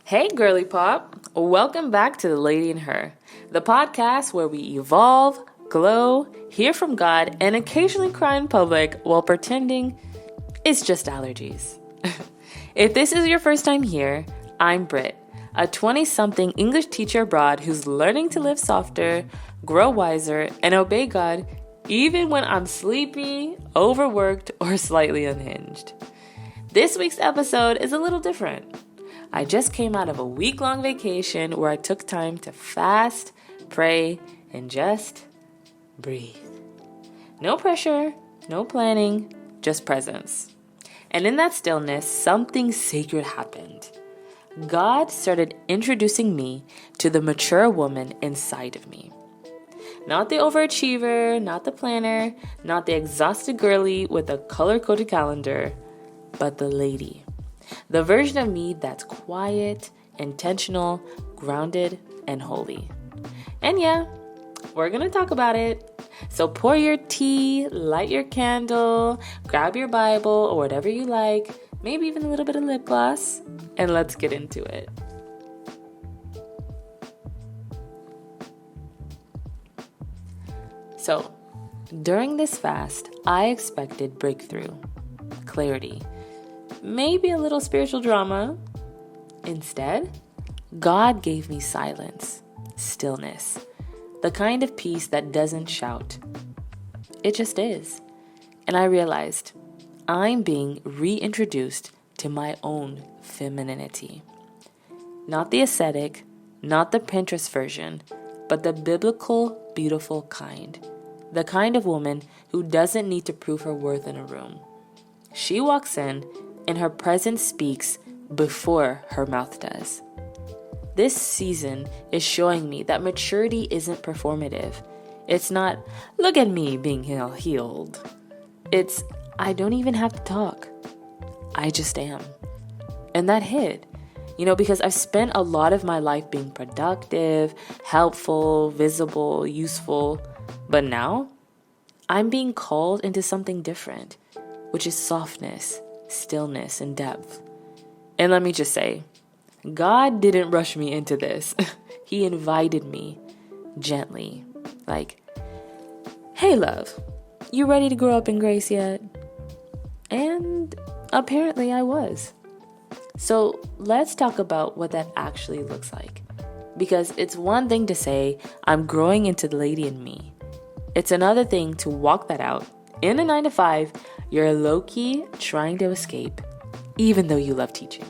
Hey, girly pop. Welcome back to The Lady in Her, the podcast where we evolve, glow, hear from God, and occasionally cry in public while pretending it's just allergies. If this is your first time here, I'm Britt, a 20-something English teacher abroad who's learning to live softer, grow wiser, and obey God even when I'm sleepy, overworked, or slightly unhinged. This week's episode is a little different. I just came out of a week-long vacation where I took time to fast, pray, and just breathe. No pressure, no planning, just presence. And in that stillness, something sacred happened. God started introducing me to the mature woman inside of me. Not the overachiever, not the planner, not the exhausted girly with a color-coded calendar, but the lady. The version of me that's quiet, intentional, grounded, and holy. And yeah, we're gonna talk about it. So pour your tea, light your candle, grab your Bible or whatever you like, maybe even a little bit of lip gloss, and let's get into it. So, during this fast, I expected breakthrough, clarity, maybe a little spiritual drama. Instead, God gave me silence, stillness, the kind of peace that doesn't shout. It just is. And I realized I'm being reintroduced to my own femininity. Not the aesthetic, not the Pinterest version, but the biblical, beautiful kind. The kind of woman who doesn't need to prove her worth in a room. She walks in, and her presence speaks before her mouth does. This season is showing me that maturity isn't performative. It's not, look at me being healed. It's, I don't even have to talk. I just am. And that hit, because I've spent a lot of my life being productive, helpful, visible, useful. But now, I'm being called into something different, which is softness, stillness, and depth. And let me just say, God didn't rush me into this. He invited me gently, like, hey love, you ready to grow up in grace yet? And apparently I was. So let's talk about what that actually looks like. Because it's one thing to say, I'm growing into the lady in me. It's another thing to walk that out in a 9-to-5. You're low-key trying to escape, even though you love teaching.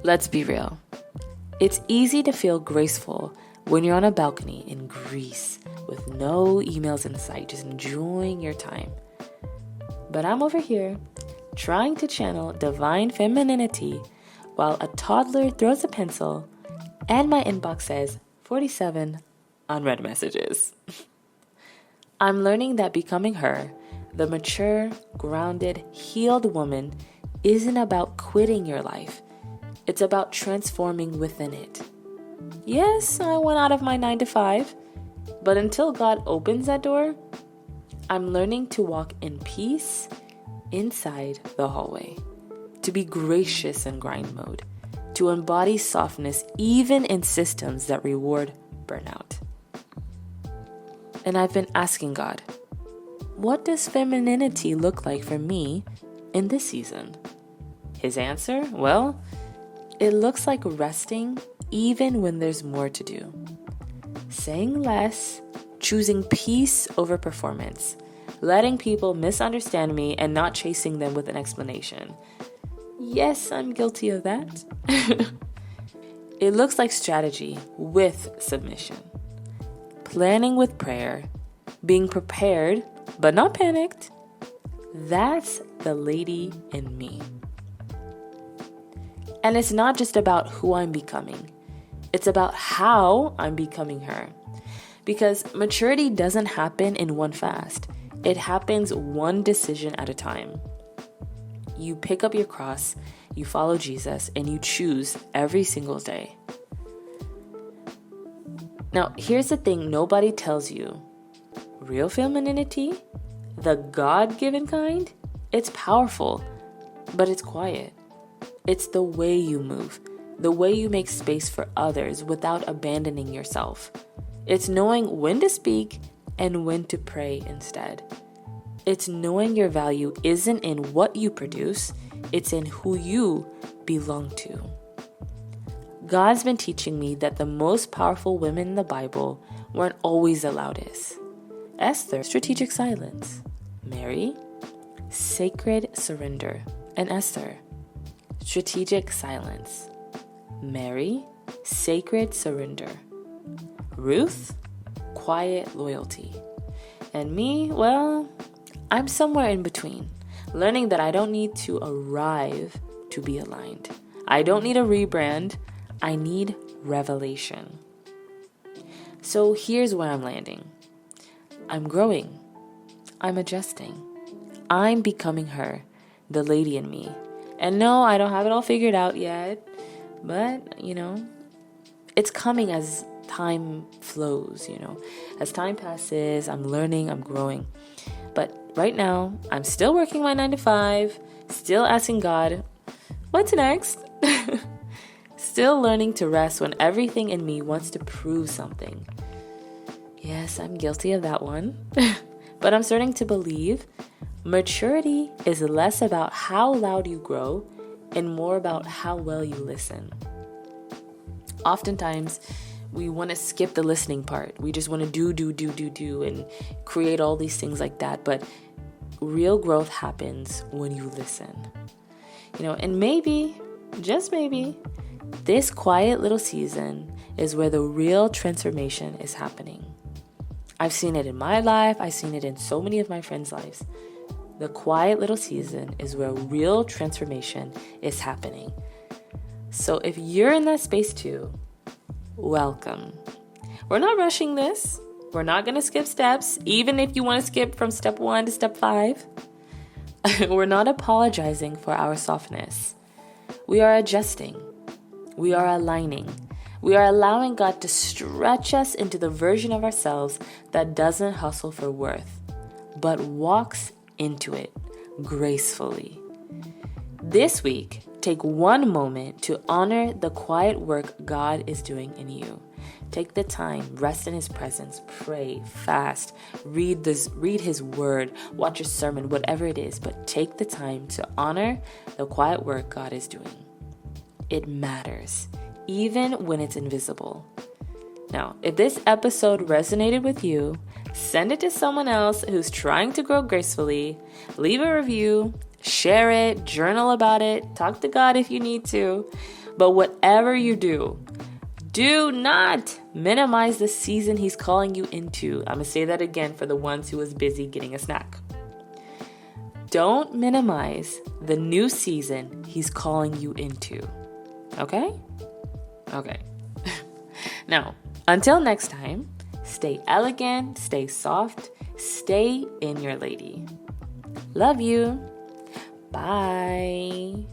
Let's be real. It's easy to feel graceful when you're on a balcony in Greece with no emails in sight, just enjoying your time. But I'm over here trying to channel divine femininity while a toddler throws a pencil and my inbox says 47 unread messages. I'm learning that becoming her, the mature, grounded, healed woman, isn't about quitting your life. It's about transforming within it. Yes, I went out of my 9-to-5, but until God opens that door, I'm learning to walk in peace inside the hallway, to be gracious in grind mode, to embody softness even in systems that reward burnout. And I've been asking God, what does femininity look like for me in this season? His answer? Well, it looks like resting even when there's more to do. Saying less, choosing peace over performance, letting people misunderstand me and not chasing them with an explanation. Yes, I'm guilty of that. It looks like strategy with submission. Planning with prayer, being prepared, but not panicked. That's the lady in me. And it's not just about who I'm becoming. It's about how I'm becoming her. Because maturity doesn't happen in one fast. It happens one decision at a time. You pick up your cross, you follow Jesus, and you choose every single day. Now, here's the thing nobody tells you. Real femininity, the God-given kind, it's powerful, but it's quiet. It's the way you move, the way you make space for others without abandoning yourself. It's knowing when to speak and when to pray instead. It's knowing your value isn't in what you produce, it's in who you belong to. God's been teaching me that the most powerful women in the Bible weren't always the loudest. Esther, strategic silence. Mary, sacred surrender. And Esther, strategic silence. Mary, sacred surrender. Ruth, quiet loyalty. And me, well, I'm somewhere in between, learning that I don't need to arrive to be aligned. I don't need a rebrand. I need revelation. So here's where I'm landing. I'm growing. I'm adjusting. I'm becoming her, the lady in me. And no, I don't have it all figured out yet. But, it's coming as time flows, As time passes, I'm learning, I'm growing. But right now, I'm still working my 9 to 5, still asking God, what's next? Still learning to rest when everything in me wants to prove something. Yes, I'm guilty of that one. But I'm starting to believe maturity is less about how loud you grow and more about how well you listen. Oftentimes, we want to skip the listening part. We just want to do, and create all these things like that. But real growth happens when you listen. And maybe, just maybe, this quiet little season is where the real transformation is happening. I've seen it in my life. I've seen it in so many of my friends' lives. The quiet little season is where real transformation is happening. So if you're in that space too, welcome. We're not rushing this. We're not going to skip steps, even if you want to skip from step 1 to step 5. We're not apologizing for our softness. We are adjusting. We are aligning. We are allowing God to stretch us into the version of ourselves that doesn't hustle for worth, but walks into it gracefully. This week, take one moment to honor the quiet work God is doing in you. Take the time, rest in His presence, pray, fast, read His word, watch a sermon, whatever it is, but take the time to honor the quiet work God is doing. It matters, even when it's invisible. Now, if this episode resonated with you, send it to someone else who's trying to grow gracefully, leave a review, share it, journal about it, talk to God if you need to. But whatever you do not minimize the season He's calling you into. I'm going to say that again for the ones who was busy getting a snack. Don't minimize the new season He's calling you into. Okay? Okay. Now, until next time, stay elegant, stay soft, stay in your lady. Love you. Bye.